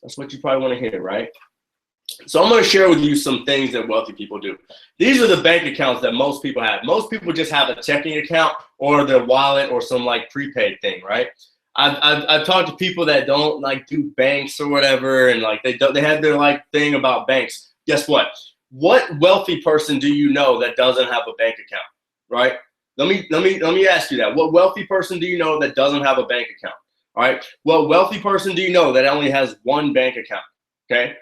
That's what you probably want to hear, right? So I'm going to share with you some things that wealthy people do. These are the bank accounts that most people have. Most people just have a checking account or their wallet or some like prepaid thing, right? I've talked to people that don't like do banks or whatever, and like they have their like thing about banks. Guess what? What wealthy person do you know that doesn't have a bank account, right? Let me ask you that. What wealthy person do you know that doesn't have a bank account? All right. What wealthy person do you know that only has one bank account? Okay.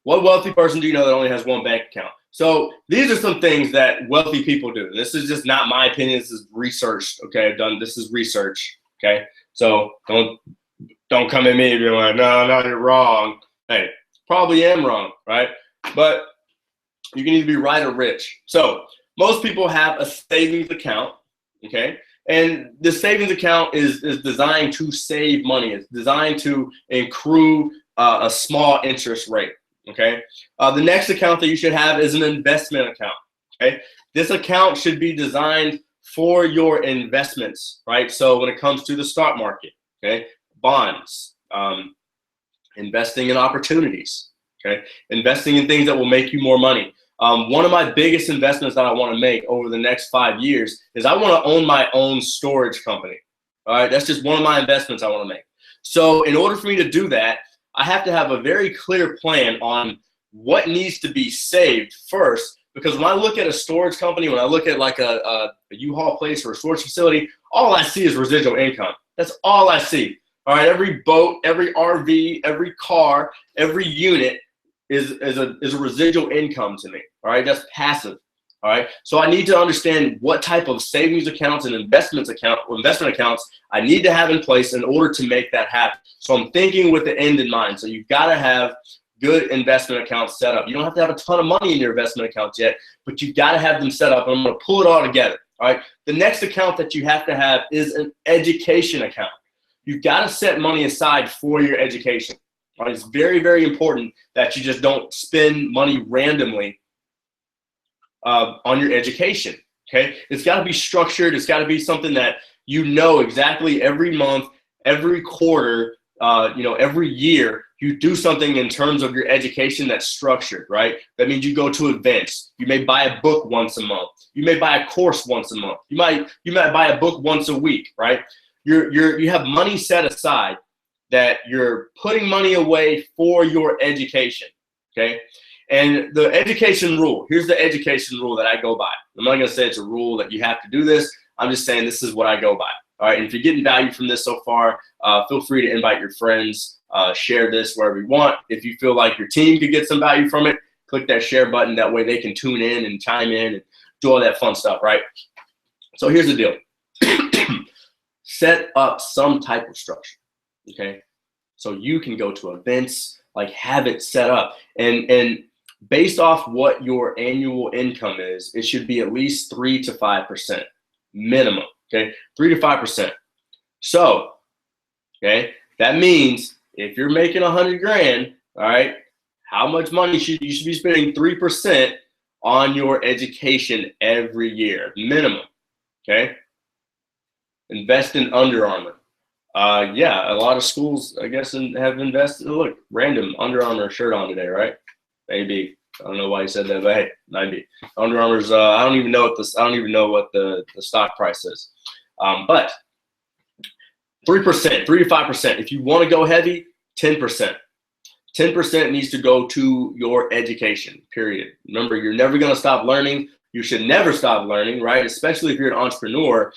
What wealthy person do you know that only has one bank account? So these are some things that wealthy people do. This is just not my opinion. This is research. Okay, this is research. Okay, so don't come at me and be like, no, you're wrong. Hey, probably am wrong, right? But you can either be right or rich. So most people have a savings account. Okay, and the savings account is designed to save money. It's designed to accrue a small interest rate. Okay. The next account that you should have is an investment account. Okay. This account should be designed for your investments, right? So when it comes to the stock market, okay, bonds, investing in opportunities, okay, investing in things that will make you more money. One of my biggest investments that I want to make over the next 5 years is I want to own my own storage company. All right. That's just one of my investments I want to make. So in order for me to do that, I have to have a very clear plan on what needs to be saved first, because when I look at a storage company, when I look at like a U-Haul place or a storage facility, all I see is residual income. That's all I see. All right, every boat, every RV, every car, every unit is a residual income to me. All right, that's passive. All right, so I need to understand what type of savings accounts and investment accounts I need to have in place in order to make that happen. So I'm thinking with the end in mind. So you've got to have good investment accounts set up. You don't have to have a ton of money in your investment accounts yet, but you've got to have them set up. And I'm going to pull it all together. All right, the next account that you have to have is an education account. You've got to set money aside for your education. All right, it's very, very important that you just don't spend money randomly on your education. Okay, it's got to be structured. It's got to be something that you know exactly every month, every quarter, every year. You do something in terms of your education that's structured, right? That means you go to events. You may buy a book once a month. You may buy a course once a month. You might buy a book once a week, right? You have money set aside that you're putting money away for your education. Okay. And the education rule, here's the education rule that I go by. I'm not going to say it's a rule that you have to do this. I'm just saying this is what I go by. All right. And if you're getting value from this so far, feel free to invite your friends, share this wherever you want. If you feel like your team could get some value from it, click that share button. That way they can tune in and chime in and do all that fun stuff, right? So here's the deal. Set up some type of structure. Okay. So you can go to events, like have it set up. And based off what your annual income is, it should be at least 3 to 5% minimum. Okay, 3 to 5%. So, okay, that means if you're making 100 grand, all right, how much money should you be spending 3% on your education every year, minimum. Okay, invest in Under Armour. Yeah, a lot of schools, I guess, have invested. Look, random Under Armour shirt on today, right? Maybe. I don't know why you said that, but hey, maybe. Under Armour's. I don't even know what the stock price is. But 3%, 3 to 5%. If you want to go heavy, 10%. 10% needs to go to your education. Period. Remember, you're never going to stop learning. You should never stop learning, right? Especially if you're an entrepreneur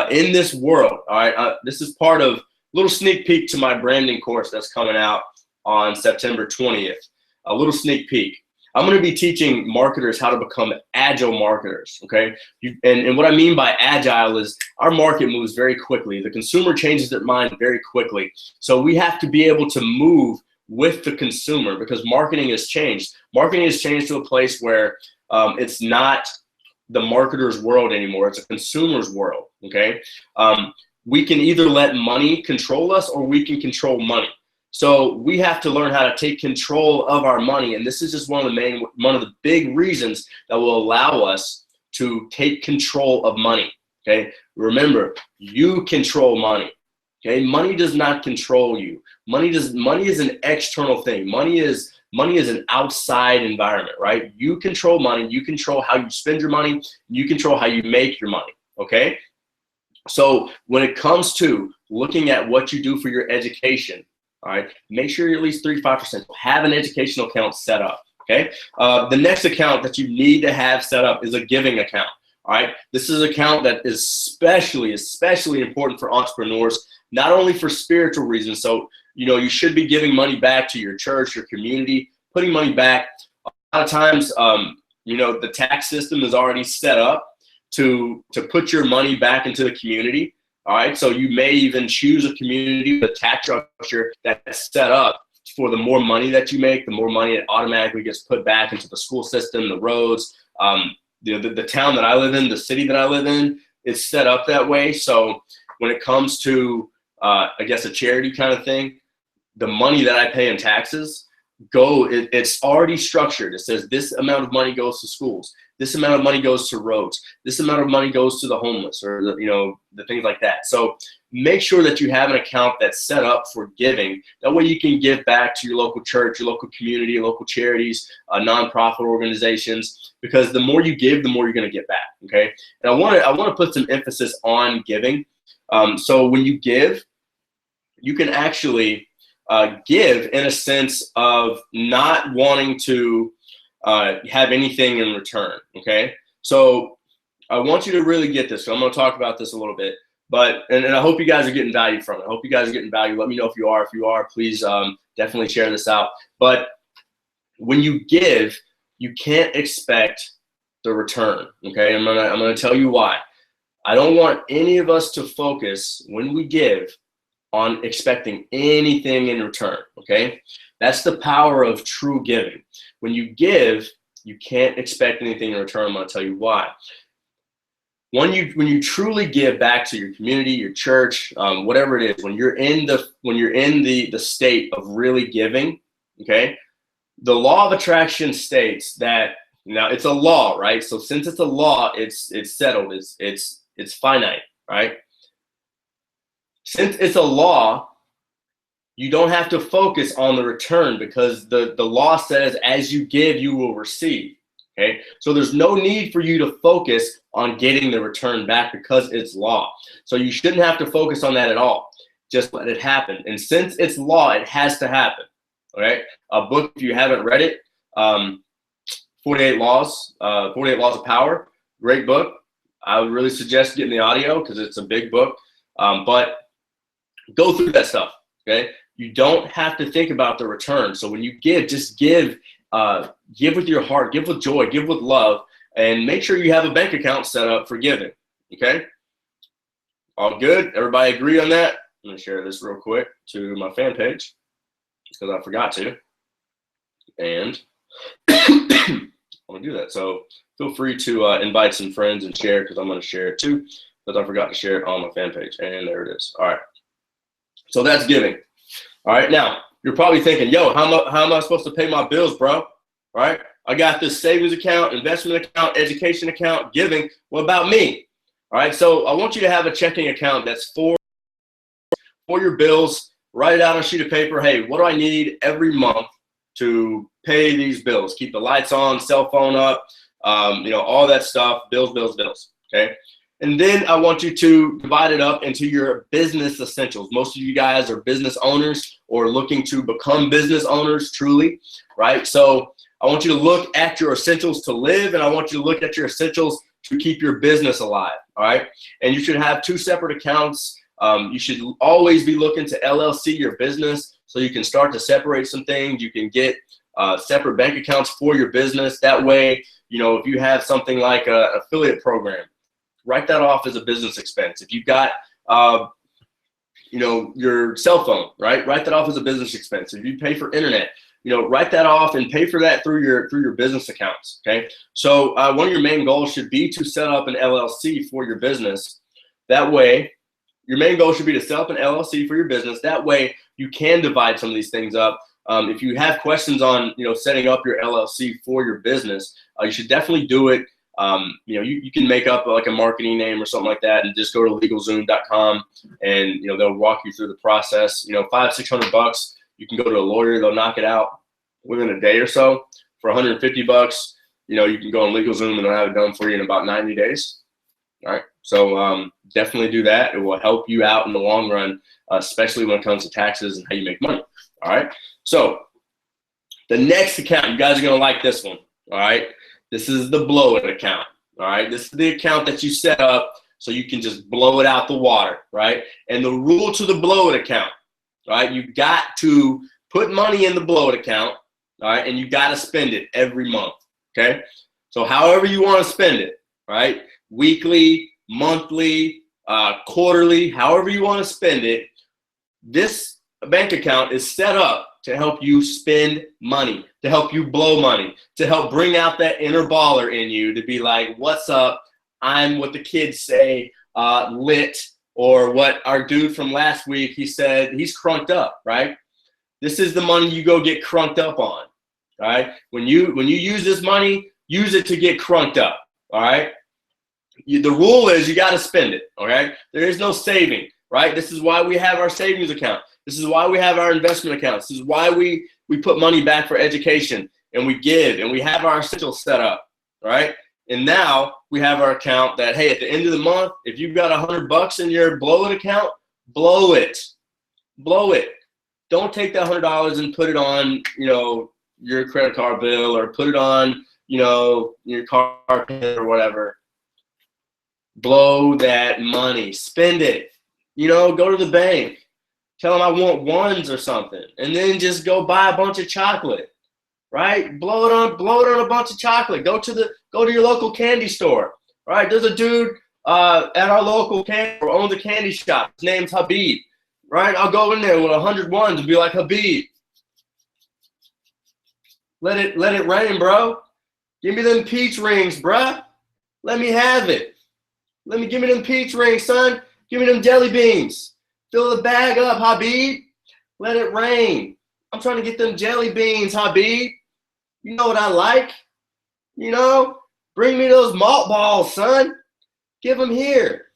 in this world. All right. This is part of a little sneak peek to my branding course that's coming out on September 20th. A little sneak peek. I'm going to be teaching marketers how to become agile marketers. Okay. And what I mean by agile is our market moves very quickly. The consumer changes their mind very quickly. So we have to be able to move with the consumer because marketing has changed. Marketing has changed to a place where it's not the marketer's world anymore. It's a consumer's world. Okay. We can either let money control us or we can control money. So we have to learn how to take control of our money. And this is just one of the big reasons that will allow us to take control of money. Okay. Remember, you control money. Okay, money does not control you. Money is an external thing. Money is an outside environment, right? You control money. You control how you spend your money. You control how you make your money. Okay. So when it comes to looking at what you do for your education, all right, make sure you're at least 3-5%. Have an educational account set up. Okay. The next account that you need to have set up is a giving account. All right. This is an account that is especially important for entrepreneurs, not only for spiritual reasons. So, you should be giving money back to your church, your community, putting money back. A lot of times, the tax system is already set up to put your money back into the community. All right. So you may even choose a community with a tax structure that's set up for the more money that you make, the more money that automatically gets put back into the school system, the roads, the town that I live in, the city that I live in, it's set up that way. So when it comes to, I guess, a charity kind of thing, the money that I pay in taxes it's already structured. It says this amount of money goes to schools. This amount of money goes to roads. This amount of money goes to the homeless, or the things like that. So make sure that you have an account that's set up for giving. That way you can give back to your local church, your local community, your local charities, nonprofit organizations, because the more you give, the more you're going to get back. Okay. And I want to put some emphasis on giving. So when you give, you can actually give in a sense of not wanting to have anything in return. Okay. So I want you to really get this. So I'm going to talk about this a little bit, and I hope you guys are getting value from it. I hope you guys are getting value. Let me know if you are. If you are, please definitely share this out. But when you give, you can't expect the return. Okay. I'm going to tell you why. I don't want any of us to focus when we give on expecting anything in return. Okay. That's the power of true giving. When you give, you can't expect anything in return. I'm going to tell you why. When you truly give back to your community, your church, whatever it is, when you're in the state of really giving, okay, the law of attraction states that, now it's a law, right? So since it's a law, it's settled, it's finite, right? Since it's a law, you don't have to focus on the return, because the law says as you give, you will receive. Okay, so there's no need for you to focus on getting the return back, because it's law. So you shouldn't have to focus on that at all. Just let it happen. And since it's law, it has to happen. All right, a book, if you haven't read it, 48 Laws of Power, great book. I would really suggest getting the audio because it's a big book. But go through that stuff. Okay, you don't have to think about the return. So when you give, just give. Give with your heart, give with joy, give with love, and make sure you have a bank account set up for giving. Okay, all good? Everybody agree on that? I'm gonna share this real quick to my fan page because I forgot to, and I'm gonna do that. So feel free to invite some friends and share, because I'm gonna share it too, because I forgot to share it on my fan page. And there it is. All right, so that's giving. All right, now you're probably thinking, yo, how am I supposed to pay my bills, bro? Right? I got this savings account, investment account, education account, giving. What about me? All right, so I want you to have a checking account that's for your bills. Write it out on a sheet of paper. Hey, what do I need every month to pay these bills? Keep the lights on, cell phone up, all that stuff, bills. Okay. And then I want you to divide it up into your business essentials. Most of you guys are business owners or looking to become business owners truly, right? So I want you to look at your essentials to live, and I want you to look at your essentials to keep your business alive, all right? And you should have two separate accounts. You should always be looking to LLC your business so you can start to separate some things. You can get separate bank accounts for your business. That way, if you have something like an affiliate program, write that off as a business expense. If you've got, your cell phone, right? Write that off as a business expense. If you pay for internet, write that off and pay for that through your business accounts. Okay. So one of your main goals should be to set up an LLC for your business. That way, your main goal should be to set up an LLC for your business. That way, you can divide some of these things up. If you have questions on, setting up your LLC for your business, you should definitely do it. You can make up like a marketing name or something like that and just go to LegalZoom.com and, they'll walk you through the process. $500-600, you can go to a lawyer, they'll knock it out within a day or so. For $150, you can go on LegalZoom and they'll have it done for you in about 90 days. All right. So definitely do that. It will help you out in the long run, especially when it comes to taxes and how you make money. All right. So the next account, you guys are going to like this one. All right. This is the blow it account. All right. This is the account that you set up so you can just blow it out the water. Right. And the rule to the blow it account, right? You got to put money in the blow it account. All right. And you got to spend it every month. Okay. So however you want to spend it, right? Weekly, monthly, quarterly, however you want to spend it, this bank account is set up to help you spend money, to help you blow money, to help bring out that inner baller in you to be like, what's up? I'm what the kids say, lit, or what our dude from last week, he said he's crunked up, right? This is the money you go get crunked up on, right? When you use this money, use it to get crunked up, all right? The rule is you got to spend it, okay? There is no saving, right? This is why we have our savings account. This is why we have our investment account. This is why we put money back for education, and we give, and we have our essentials set up, right? And now we have our account that, hey, at the end of the month, if you've got $100 in your blow it account, blow it. Blow it. Don't take that $100 and put it on, your credit card bill, or put it on, your car payment or whatever. Blow that money. Spend it. Go to the bank. Tell them I want ones or something. And then just go buy a bunch of chocolate. Right? Blow it on a bunch of chocolate. Go to your local candy store. Right? There's a dude at our local candy store owns a candy shop. His name's Habib. Right? I'll go in there with 100 ones and be like, Habib, let it rain, bro. Give me them peach rings, bruh. Let me have it. Give me them peach rings, son. Give me them jelly beans. Fill the bag up, Habib. Let it rain. I'm trying to get them jelly beans, Habib. You know what I like? Bring me those malt balls, son. Give them here.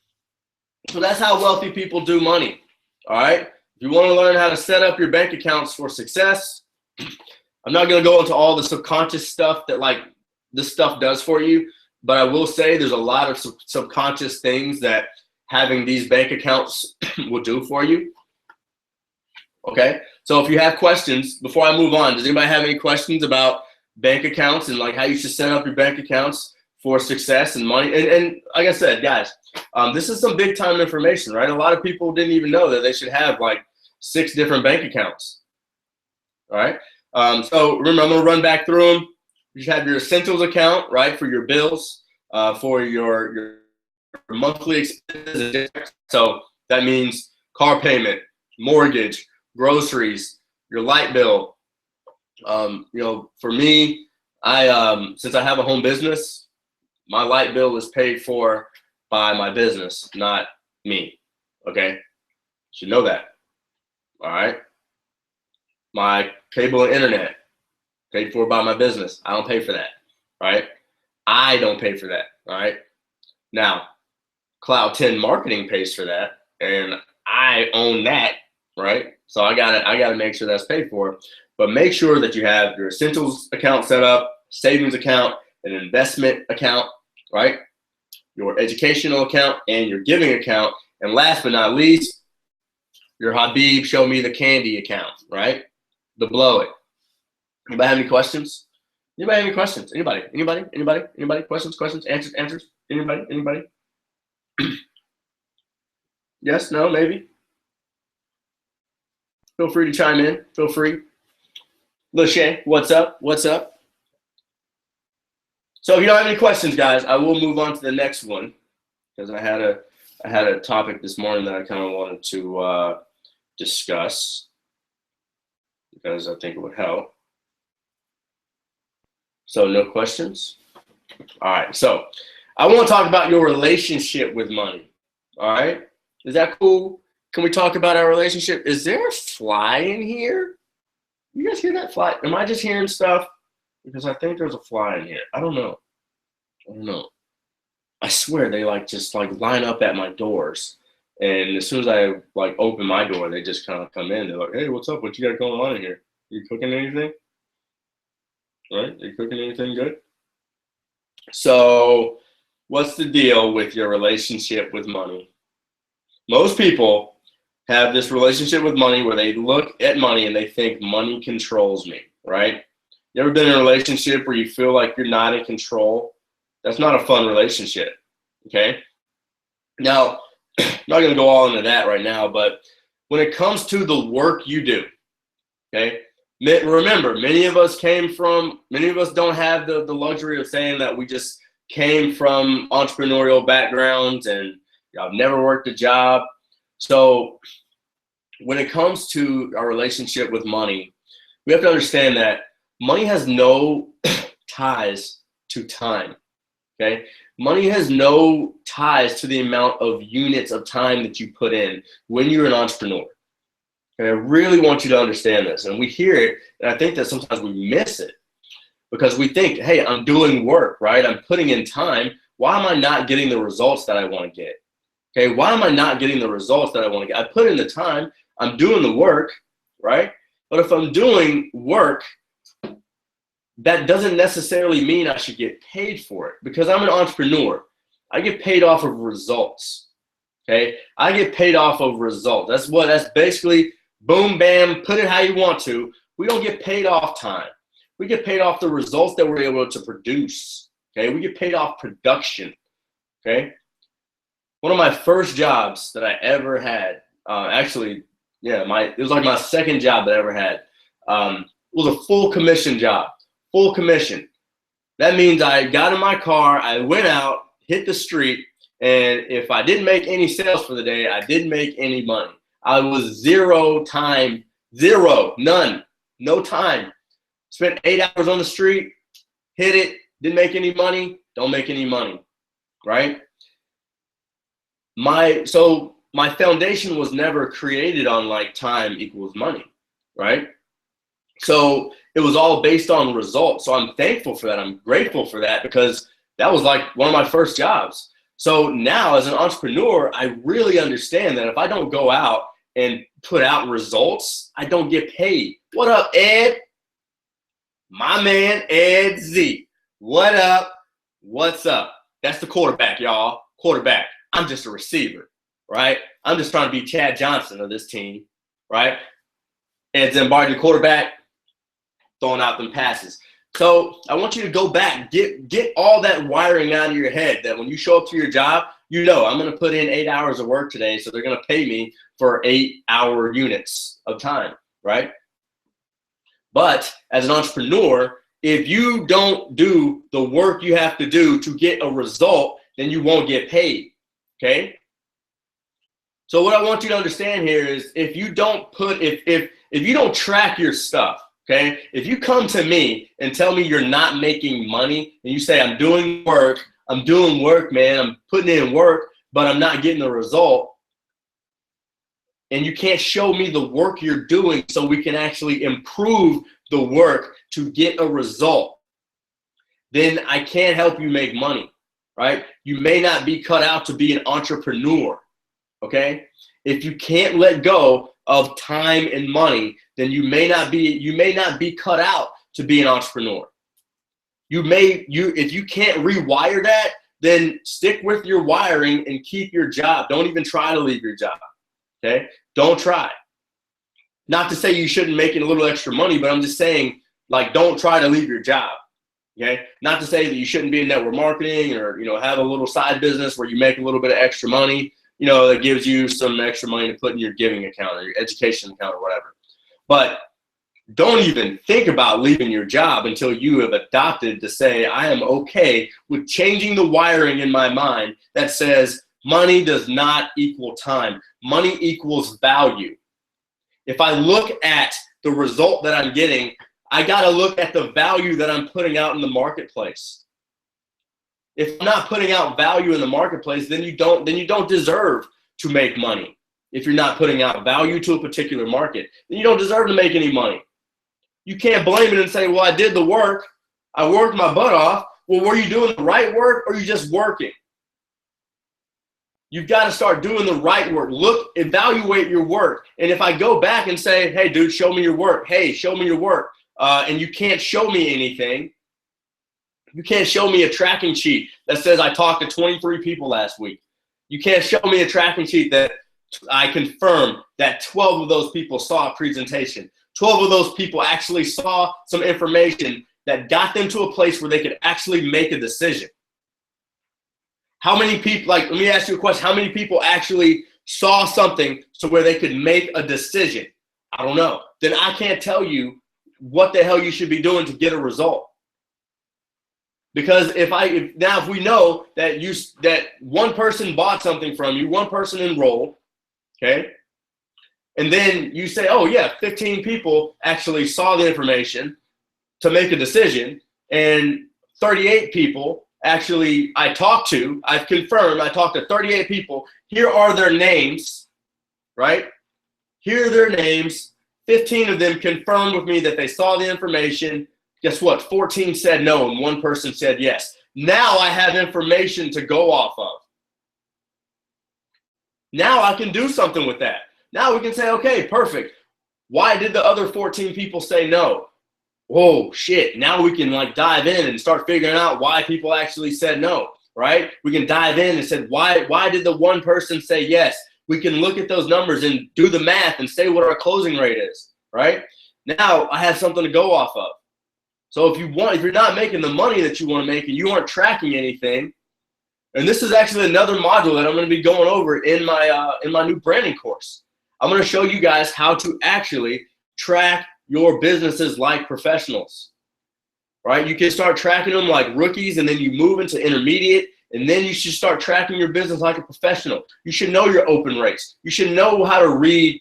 So that's how wealthy people do money, all right? If you want to learn how to set up your bank accounts for success, I'm not going to go into all the subconscious stuff that this stuff does for you. But I will say there's a lot of subconscious things that having these bank accounts will do for you. Okay? So if you have questions, before I move on, does anybody have any questions about bank accounts and how you should set up your bank accounts for success and money? And like I said, guys, this is some big time information, right? A lot of people didn't even know that they should have 6 different bank accounts. All right? So remember, I'm going to run back through them. You should have your essentials account, right, for your bills, for your monthly expenses. So that means car payment, mortgage, groceries, your light bill. For me, since I have a home business, my light bill is paid for by my business, not me. Okay, you should know that. All right. My cable and internet, paid for by my business. I don't pay for that, right? I don't pay for that, all right? Now, Cloud 10 Marketing pays for that, and I own that, right? So I gotta make sure that's paid for. But make sure that you have your essentials account set up, savings account, an investment account, right? Your educational account and your giving account, and last but not least, your Habib show me the candy account, right? The blow it. Anybody have any questions? Anybody have any questions? Anybody? Questions? Answers? Anybody? Yes, no, maybe? Feel free to chime in. Feel free. Lachey, what's up? So if you don't have any questions, guys, I will move on to the next one because I had a topic this morning that I kind of wanted to discuss because I think it would help. So no questions? All right. So I want to talk about your relationship with money. All right. Is that cool? Can we talk about our relationship? Is there a fly in here? You guys hear that fly? Am I just hearing stuff? Because I think there's a fly in here. I don't know. I don't know. I swear they like just like line up at my doors. And as soon as I like open my door, they just kind of come in. They're like, "Hey, what's up? What you got going on in here? You cooking anything? Right? Are you cooking anything good?" So, what's the deal with your relationship with money? Most people have this relationship with money where they look at money and they think money controls me, right? You ever been in a relationship where you feel like you're not in control? That's not a fun relationship, okay? Now, I'm not going to go all into that right now, but when it comes to the work you do, okay, remember, many of us don't have the luxury of saying that we just came from entrepreneurial backgrounds and I've never worked a job. So when it comes to our relationship with money, we have to understand that money has no ties to time, okay? Money has no ties to the amount of units of time that you put in when you're an entrepreneur. And I really want you to understand this. And we hear it, and I think that sometimes we miss it because we think, hey, I'm doing work, right? I'm putting in time. Why am I not getting the results that I want to get? Okay, why am I not getting the results that I want to get? I put in the time, I'm doing the work, right? But if I'm doing work, that doesn't necessarily mean I should get paid for it because I'm an entrepreneur. I get paid off of results, okay? I get paid off of results. That's basically boom, bam, put it how you want to. We don't get paid off time. We get paid off the results that we're able to produce, okay? We get paid off production, okay? One of my first jobs that I ever had, it was like my second job that I ever had. It was a full commission job, full commission. That means I got in my car, I went out, hit the street, and if I didn't make any sales for the day, I didn't make any money. I was zero time, none, no time. Spent 8 hours on the street, hit it, didn't make any money, don't make any money, right? So my foundation was never created on like time equals money, right? So it was all based on results. So I'm thankful for that. I'm grateful for that because that was like one of my first jobs. So now as an entrepreneur, I really understand that if I don't go out and put out results, I don't get paid. What up, Ed? My man, Ed Z. What up? What's up? That's the quarterback, y'all. Quarterback. I'm just a receiver, right? I'm just trying to be Chad Johnson of this team, right? Ed Zimbardi, the quarterback, throwing out them passes. So I want you to go back, get all that wiring out of your head that when you show up to your job, you know I'm going to put in 8 hours of work today, so they're going to pay me for 8-hour units of time, right? But as an entrepreneur, if you don't do the work you have to do to get a result, then you won't get paid, okay? So what I want you to understand here is if you don't track your stuff, okay? If you come to me and tell me you're not making money and you say, I'm doing work, man, I'm putting in work, but I'm not getting the result, and you can't show me the work you're doing so we can actually improve the work to get a result, then I can't help you make money, right? You may not be cut out to be an entrepreneur, okay? If you can't let go of time and money, then you may not be cut out to be an entrepreneur. If you can't rewire that, then stick with your wiring and keep your job. Don't even try to leave your job, okay? Don't try. Not to say you shouldn't make a little extra money, but I'm just saying, like, don't try to leave your job, okay? Not to say that you shouldn't be in network marketing or, have a little side business where you make a little bit of extra money, that gives you some extra money to put in your giving account or your education account or whatever. But don't even think about leaving your job until you have adopted to say, I am okay with changing the wiring in my mind that says money does not equal time. Money equals value. If I look at the result that I'm getting, I got to look at the value that I'm putting out in the marketplace. If I'm not putting out value in the marketplace, then you don't deserve to make money. If you're not putting out value to a particular market, then you don't deserve to make any money. You can't blame it and say, well, I did the work. I worked my butt off. Well, were you doing the right work or are you just working? You've got to start doing the right work. Look, evaluate your work. And if I go back and say, hey, dude, show me your work. Hey, show me your work. And you can't show me anything. You can't show me a tracking sheet that says I talked to 23 people last week. You can't show me a tracking sheet that I confirm that 12 of those people saw a presentation. 12 of those people actually saw some information that got them to a place where they could actually make a decision. How many people, like, let me ask you a question. How many people actually saw something so where they could make a decision? I don't know. Then I can't tell you what the hell you should be doing to get a result. Because if we know that one person bought something from you, one person enrolled, okay? And then you say, oh yeah, 15 people actually saw the information to make a decision, and 38 people actually I've confirmed, I talked to 38 people. Here are their names, right? Here are their names. 15 of them confirmed with me that they saw the information. Guess what? 14 said no, and one person said yes. Now I have information to go off of. Now I can do something with that. Now we can say, okay, perfect. Why did the other 14 people say no? Whoa, shit. Now we can like dive in and start figuring out why people actually said no, right? We can dive in and say, why did the one person say yes? We can look at those numbers and do the math and say what our closing rate is, right? Now I have something to go off of. So if you're not making the money that you want to make and you aren't tracking anything, and this is actually another module that I'm going to be going over in my new branding course. I'm going to show you guys how to actually track your businesses like professionals, right? You can start tracking them like rookies, and then you move into intermediate, and then you should start tracking your business like a professional. You should know your open rates. You should know how to read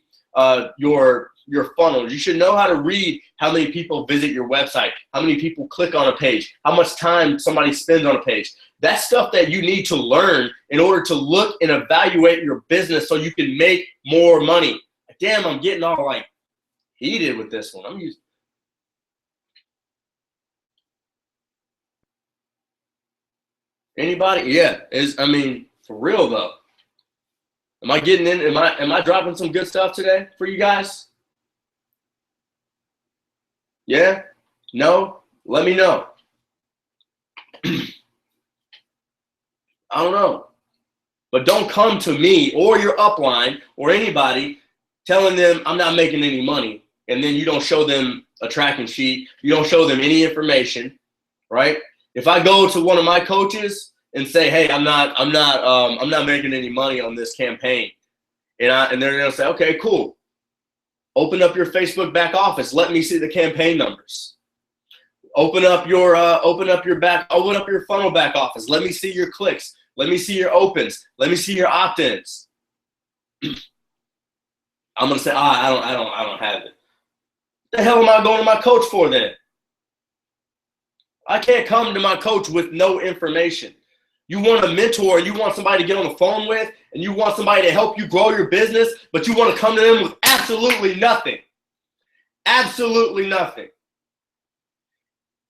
your funnels. You should know how to read how many people visit your website, how many people click on a page, how much time somebody spends on a page. That's stuff that you need to learn in order to look and evaluate your business so you can make more money. Damn, I'm getting all like heated with this one. Anybody? Yeah, for real though. Am I getting in? Am I dropping some good stuff today for you guys? Yeah? No? Let me know. I don't know. But don't come to me or your upline or anybody telling them I'm not making any money, and then you don't show them a tracking sheet, you don't show them any information, right? If I go to one of my coaches and say, hey, I'm not making any money on this campaign, and they're gonna say, okay, cool. Open up your Facebook back office. Let me see the campaign numbers. Open up your funnel back office. Let me see your clicks. Let me see your opens. Let me see your opt-ins. I'm gonna say, I don't have it. What the hell am I going to my coach for then? I can't come to my coach with no information. You want a mentor, you want somebody to get on the phone with, and you want somebody to help you grow your business, but you want to come to them with absolutely nothing. Absolutely nothing.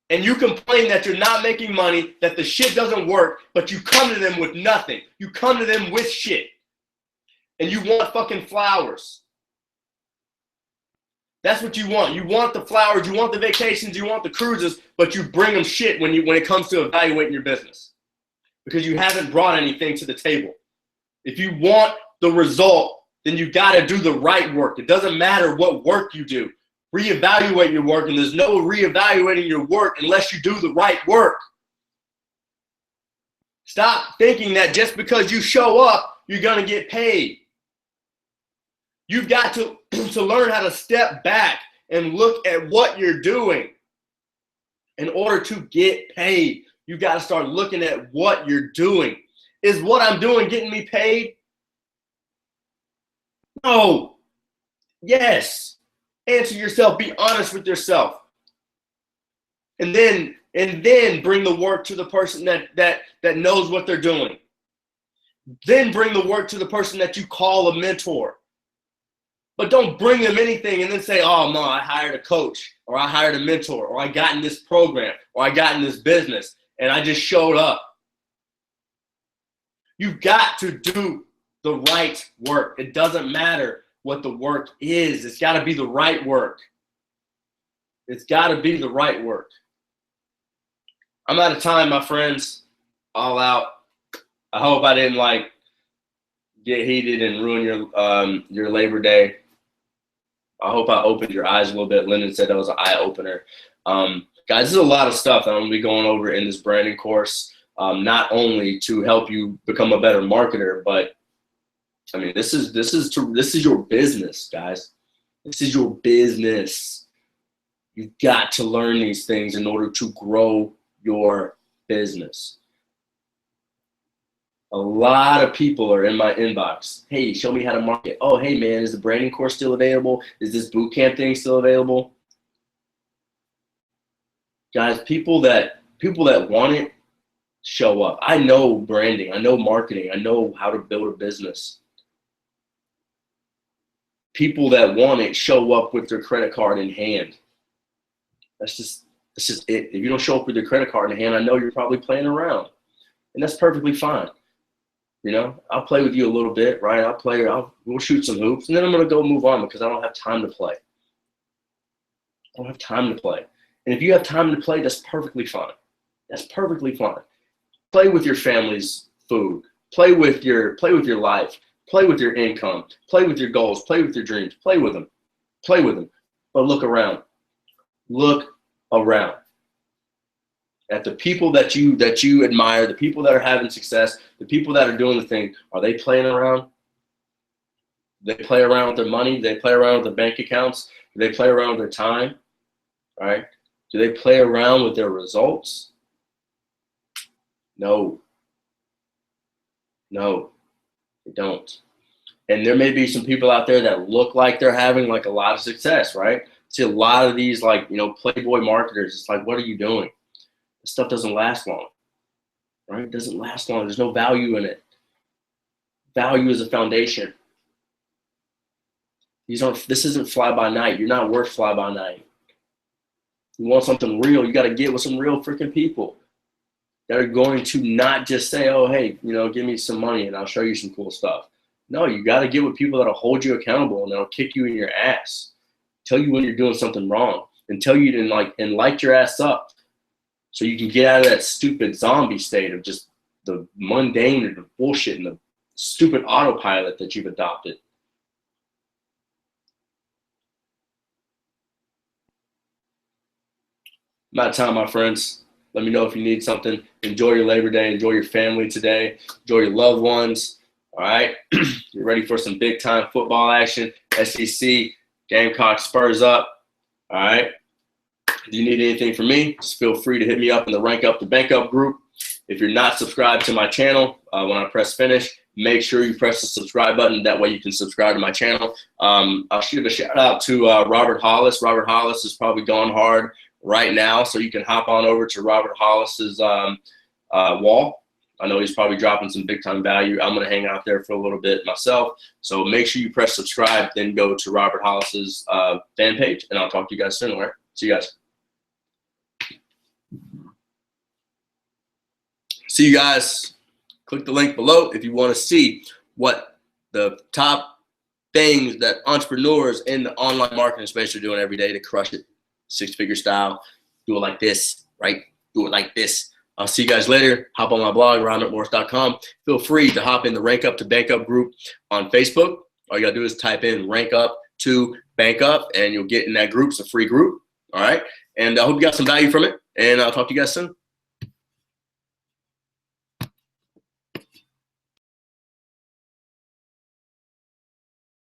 And you complain that you're not making money, that the shit doesn't work, but you come to them with nothing. You come to them with shit. And you want fucking flowers. That's what you want. You want the flowers, you want the vacations, you want the cruises, but you bring them shit when it comes to evaluating your business. Because you haven't brought anything to the table. If you want the result, then you got to do the right work. It doesn't matter what work you do. Reevaluate your work, and there's no reevaluating your work unless you do the right work. Stop thinking that just because you show up, you're going to get paid. You've got to learn how to step back and look at what you're doing in order to get paid. You got to start looking at what you're doing. Is what I'm doing getting me paid? No. Yes. Answer yourself. Be honest with yourself. And then bring the work to the person that knows what they're doing. Then bring the work to the person that you call a mentor. But don't bring them anything and then say, oh, no, I hired a coach, or I hired a mentor, or I got in this program, or I got in this business. and I just showed up. You've got to do the right work. It doesn't matter what the work is. It's got to be the right work. It's got to be the right work. I'm out of time, my friends. All out. I hope I didn't get heated and ruin your Labor Day. I hope I opened your eyes a little bit. Lyndon said that was an eye opener. Guys, there's a lot of stuff that I'm going to be going over in this branding course. Not only to help you become a better marketer, but I mean, this is your business, guys. This is your business. You've got to learn these things in order to grow your business. A lot of people are in my inbox. Hey, show me how to market. Oh, hey man, is the branding course still available? Is this boot camp thing still available? Guys, people that want it, show up. I know branding. I know marketing. I know how to build a business. People that want it show up with their credit card in hand. That's just it. If you don't show up with your credit card in hand, I know you're probably playing around. And that's perfectly fine. You know, I'll play with you a little bit, right? We'll shoot some hoops, and then I'm going to go move on because I don't have time to play. I don't have time to play. And if you have time to play, that's perfectly fine. That's perfectly fine. Play with your family's food. Play with your life. Play with your income. Play with your goals. Play with your dreams. Play with them. Play with them. But look around. Look around at the people that you admire, the people that are having success, the people that are doing the thing. Are they playing around? Do they play around with their money? Do they play around with their bank accounts? Do they play around with their time? All right? Do they play around with their results? No. No, they don't. And there may be some people out there that look like they're having like a lot of success, right? See a lot of these Playboy marketers. It's like, what are you doing? This stuff doesn't last long, right? It doesn't last long. There's no value in it. Value is a foundation. This isn't fly by night. You're not worth fly by night. You want something real, you got to get with some real freaking people that are going to not just say, oh, hey, give me some money and I'll show you some cool stuff. No, you got to get with people that'll hold you accountable and that'll kick you in your ass, tell you when you're doing something wrong, and tell you to light your ass up so you can get out of that stupid zombie state of just the mundane and the bullshit and the stupid autopilot that you've adopted. I'm out of time, my friends. Let me know if you need something. Enjoy your Labor Day. Enjoy your family today. Enjoy your loved ones. All right? You're ready for some big-time football action. SEC, Gamecocks, Spurs up. All right? If you need anything from me, just feel free to hit me up in the Rank Up to Bank Up group. If you're not subscribed to my channel, when I press finish, make sure you press the subscribe button. That way you can subscribe to my channel. I'll shoot a shout out to Robert Hollis. Robert Hollis is probably going hard right now, so you can hop on over to Robert Hollis's wall. I know he's probably dropping some big time value. I'm going to hang out there for a little bit myself. So make sure you press subscribe, then go to Robert Hollis's fan page, and I'll talk to you guys soon. All right? See you guys. See you guys. Click the link below if you want to see what the top things that entrepreneurs in the online marketing space are doing every day to crush it. Six-figure style. Do it like this, right? Do it like this. I'll see you guys later. Hop on my blog, RonNetMorris.com. Feel free to hop in the Rank Up to Bank Up group on Facebook. All you got to do is type in Rank Up to Bank Up, and you'll get in that group. It's a free group. All right? And I hope you got some value from it, and I'll talk to you guys soon.